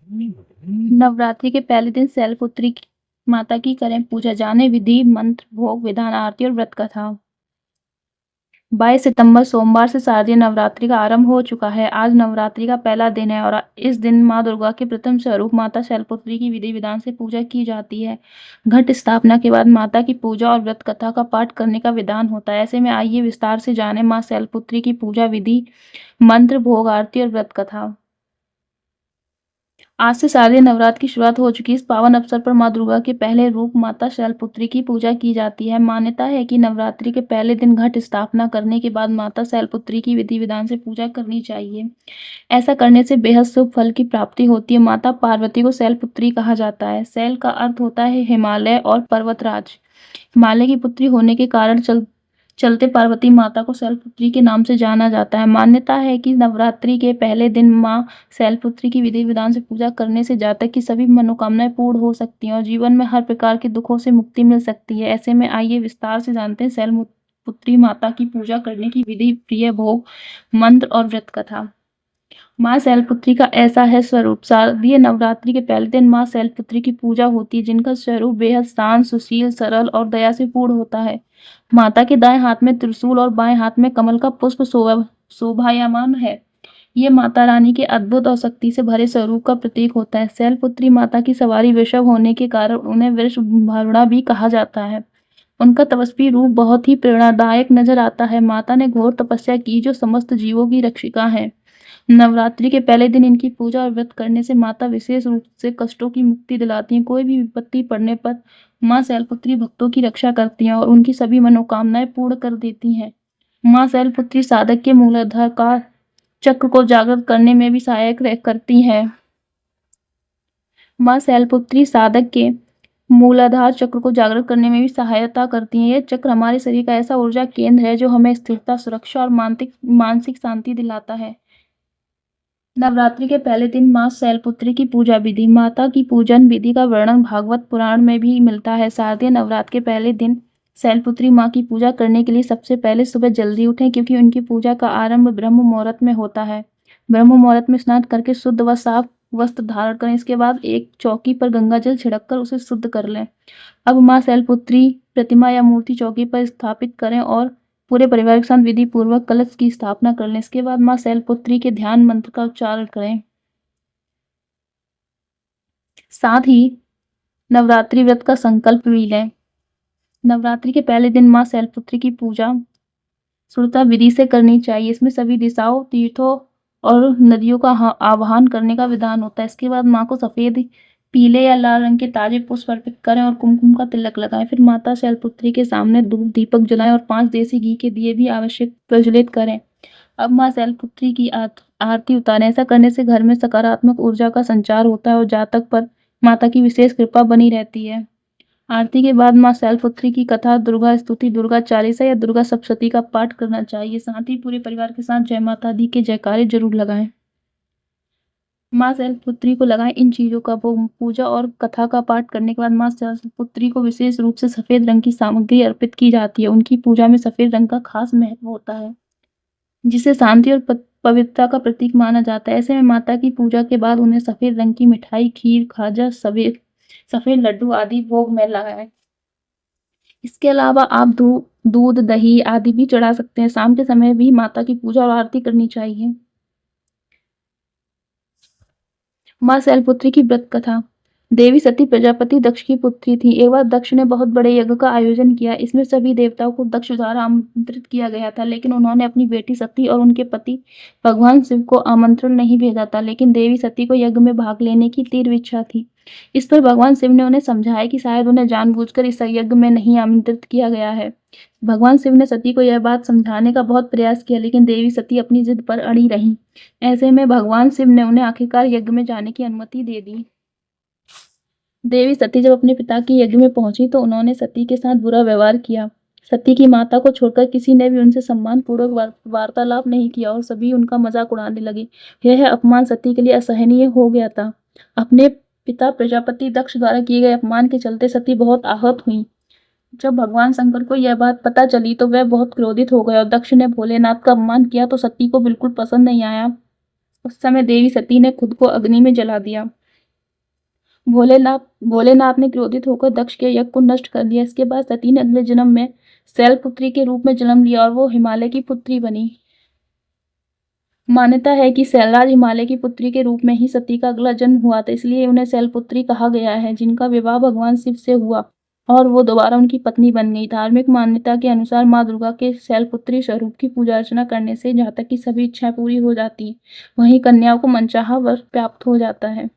नवरात्रि के पहले दिन शैलपुत्री माता की करें पूजा। जाने विधि, मंत्र, भोग, विधान, आरती और व्रत कथा। 22 सितंबर सोमवार से शारदीय नवरात्रि का आरंभ हो चुका है। आज नवरात्रि का पहला दिन है और इस दिन मां दुर्गा के प्रथम स्वरूप माता शैलपुत्री की विधि विधान से पूजा की जाती है। घट स्थापना के बाद माता की पूजा और व्रत कथा का पाठ करने का विधान होता है। ऐसे में आइए विस्तार से जाने मां शैलपुत्री की पूजा विधि, मंत्र, भोग, आरती और व्रत कथा। आज से शारदीय नवरात्र की शुरुआत हो चुकी है। इस पावन अवसर पर मां दुर्गा के पहले रूप माता शैलपुत्री की पूजा की जाती है। मान्यता है कि नवरात्रि के पहले दिन घट स्थापना करने के बाद माता शैलपुत्री की विधि विधान से पूजा करनी चाहिए। ऐसा करने से बेहद शुभ फल की प्राप्ति होती है। माता पार्वती को शैलपुत्री कहा जाता है। शैल का अर्थ होता है हिमालय और पर्वतराज। हिमालय की पुत्री होने के कारण चलते पार्वती माता को शैलपुत्री के नाम से जाना जाता है। मान्यता है कि नवरात्रि के पहले दिन मां शैलपुत्री की विधि विधान से पूजा करने से जातक की सभी मनोकामनाएं पूर्ण हो सकती हैं और जीवन में हर प्रकार के दुखों से मुक्ति मिल सकती है। ऐसे में आइए विस्तार से जानते हैं शैलपुत्री माता की पूजा करने की विधि, प्रिय भोग, मंत्र और व्रत कथा। मां शैलपुत्री का ऐसा है स्वरूप। शारदीय नवरात्रि के पहले दिन मां शैलपुत्री की पूजा होती है, जिनका स्वरूप बेहद शांत, सुशील, सरल और दया से पूर्ण होता है। माता के दाएं हाथ में त्रिशूल और बाएं हाथ में कमल का पुष्प शोभायमान है। ये माता रानी के अद्भुत और शक्ति से भरे स्वरूप का प्रतीक होता है। शैलपुत्री माता की सवारी वृषभ होने के कारण उन्हें वृषभारूढ़ा भी कहा जाता है। उनका तपस्वी रूप बहुत ही प्रेरणादायक नजर आता है। माता ने घोर तपस्या की, जो समस्त जीवों की रक्षिका है। नवरात्रि के पहले दिन इनकी पूजा और व्रत करने से माता विशेष रूप से कष्टों की मुक्ति दिलाती हैं। कोई भी विपत्ति पड़ने पर मां शैलपुत्री भक्तों की रक्षा करती हैं और उनकी सभी मनोकामनाएं पूर्ण कर देती हैं। मां शैलपुत्री साधक के मूलाधार का चक्र को जागृत करने में भी सहायक करती हैं। मां शैलपुत्री साधक के मूलाधार चक्र को जागृत करने में भी सहायता करती हैं। यह चक्र हमारे शरीर का ऐसा ऊर्जा केंद्र है जो हमें स्थिरता, सुरक्षा और मानसिक शांति दिलाता है। नवरात्रि के पहले दिन मां शैलपुत्री की पूजा विधि। माता की पूजन विधि का वर्णन भागवत पुराण में भी मिलता है। शारदीय नवरात्र के पहले दिन शैलपुत्री मां की पूजा करने के लिए सबसे पहले सुबह जल्दी उठें, क्योंकि उनकी पूजा का आरंभ ब्रह्म मुहूर्त में होता है। ब्रह्म मुहूर्त में स्नान करके शुद्ध व साफ वस्त्र धारण करें। इसके बाद एक चौकी पर गंगा जल छिड़ककर उसे शुद्ध कर लें। अब मां शैलपुत्री प्रतिमा या मूर्ति चौकी पर स्थापित करें और पूरे परिवार के साथ विधि पूर्वक कलश की स्थापना कर लें। इसके बाद मां शैलपुत्री के ध्यान मंत्र का उच्चारण करें। साथ ही नवरात्रि व्रत का संकल्प भी लें। नवरात्रि के पहले दिन मां शैलपुत्री की पूजा शुद्धता विधि से करनी चाहिए। इसमें सभी दिशाओं, तीर्थों और नदियों का आवाहन करने का विधान होता है। इसके बाद मां को सफेद, पीले या लाल रंग के ताजे पुष्प अर्पित करें और कुमकुम का तिलक लगाएं। फिर माता शैलपुत्री के सामने धूप दीपक जलाएं और 5 देसी घी के दिए भी आवश्यक प्रज्वलित करें। अब मां शैलपुत्री की आरती उतारें। ऐसा करने से घर में सकारात्मक ऊर्जा का संचार होता है और जातक पर माता की विशेष कृपा बनी रहती है। आरती के बाद मां शैलपुत्री की कथा, दुर्गा स्तुति, दुर्गा चालीसा या दुर्गा सप्तशती का पाठ करना चाहिए। साथ ही पूरे परिवार के साथ जय माता दी के जयकारे जरूर लगाएं। मां शैलपुत्री को लगाएं इन चीजों का भोग। पूजा और कथा का पाठ करने के बाद मां शैलपुत्री को विशेष रूप से सफेद रंग की सामग्री अर्पित की जाती है। उनकी पूजा में सफेद रंग का खास महत्व होता है, जिसे शांति और पवित्रता का प्रतीक माना जाता है। ऐसे में माता की पूजा के बाद उन्हें सफेद रंग की मिठाई, खीर, खाजा, सफेद लड्डू आदि भोग में लगाएं। इसके अलावा आप दूध, दही आदि भी चढ़ा सकते हैं। शाम के समय भी माता की पूजा और आरती करनी चाहिए। मां शैलपुत्री की व्रत कथा। देवी सती प्रजापति दक्ष की पुत्री थी। एक बार दक्ष ने बहुत बड़े यज्ञ का आयोजन किया। इसमें सभी देवताओं को दक्ष द्वारा आमंत्रित किया गया था, लेकिन उन्होंने अपनी बेटी सती और उनके पति भगवान शिव को आमंत्रण नहीं भेजा था। लेकिन देवी सती को यज्ञ में भाग लेने की तीव्र इच्छा थी। इस पर भगवान शिव ने उन्हें समझाया कि शायद उन्हें जानबूझकर इस यज्ञ में नहीं आमंत्रित किया गया है। भगवान शिव ने सती को यह बात समझाने का बहुत प्रयास किया, लेकिन देवी सती अपनी जिद पर अड़ी रहीं। ऐसे में भगवान शिव ने उन्हें आखिरकार यज्ञ में जाने की अनुमति दे दी। देवी सती जब अपने पिता के यज्ञ में पहुंची तो उन्होंने सती के साथ बुरा व्यवहार किया। सती की माता को छोड़कर किसी ने भी उनसे सम्मान पूर्वक वार्तालाप नहीं किया और सभी उनका मजाक उड़ाने लगे। यह अपमान सती के लिए असहनीय हो गया था। अपने पिता प्रजापति दक्ष द्वारा किए गए अपमान के चलते सती बहुत आहत हुई। जब भगवान शंकर को यह बात पता चली तो वह बहुत क्रोधित हो गए और दक्ष ने भोलेनाथ का अपमान किया तो सती को बिल्कुल पसंद नहीं आया। उस समय देवी सती ने खुद को अग्नि में जला दिया। भोलेनाथ भोलेनाथ ने क्रोधित होकर दक्ष के यज्ञ को नष्ट कर दिया। इसके बाद सती ने अगले जन्म में शैलपुत्री के रूप में जन्म लिया और वो हिमालय की पुत्री बनी। मान्यता है कि शैलराज हिमालय की पुत्री के रूप में ही सती का अगला जन्म हुआ था, इसलिए उन्हें शैलपुत्री कहा गया है, जिनका विवाह भगवान शिव से हुआ और वो दोबारा उनकी पत्नी बन गई। धार्मिक मान्यता के अनुसार माँ दुर्गा के शैलपुत्री स्वरूप की पूजा अर्चना करने से जातक की सभी इच्छाएं पूरी हो जाती हैं, वहीं कन्याओं को मनचाहा वर प्राप्त हो जाता है।